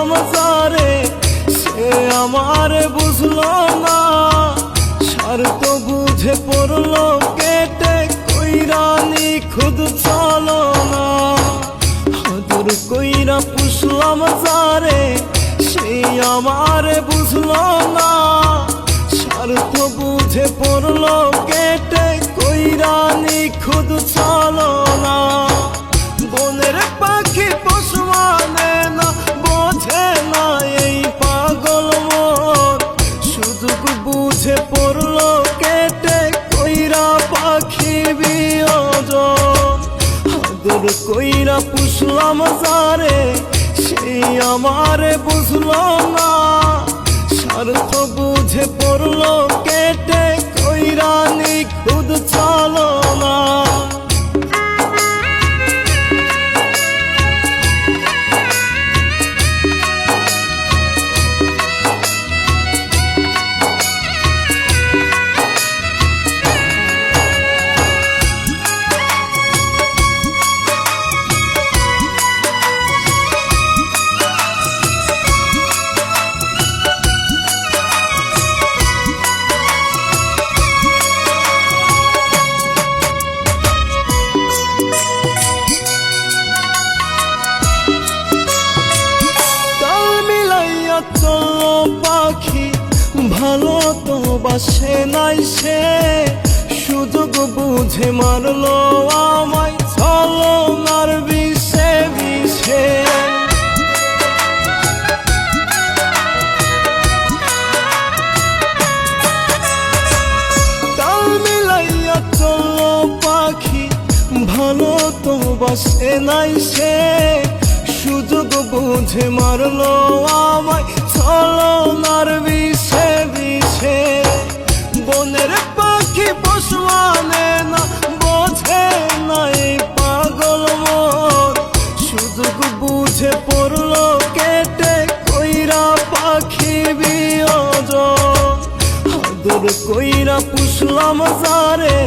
পুষলাম যারে সে আমার বুঝলো না, স্বার্থ বুঝে পড়লো কেটে কইরা নিখুঁত চলো না। আদর কইরা পুষলাম যারে সে আমার বুঝলো না, স্বার্থ বুঝে পড়লো কেটে কইরা নিখুঁত চলো না। বনের পাখি পশু মানে না, বোঝে না এই পাগল মন, সুযোগ বুঝে পড়লো কেটে কইরা পাখি বিয়োজন। আদর কইরা পুষলাম যারে সেই আমার বুঝলো না, স্বার্থ বুঝে পড়লো কেটে কইরা নিখুঁত চলো না। চলো পাখি ভালো তো বাসে নাই সে, সুযোগ বুঝে মারলো আমায় চলো নার বিষে বিষে। তাল মিলাইয়া চলো পাখি ভালো তো বাসে নাই সে, সুযোগ বুঝে মারলো আমায় চলো নার বিষে বিষে। বনের পাখি পশু মানে না, বোঝে না এই পাগল মন, সুযোগ বুঝে পড়লো কেটে কইরা পাখি বিয়োজন। আদর কইরা পুষলাম যারে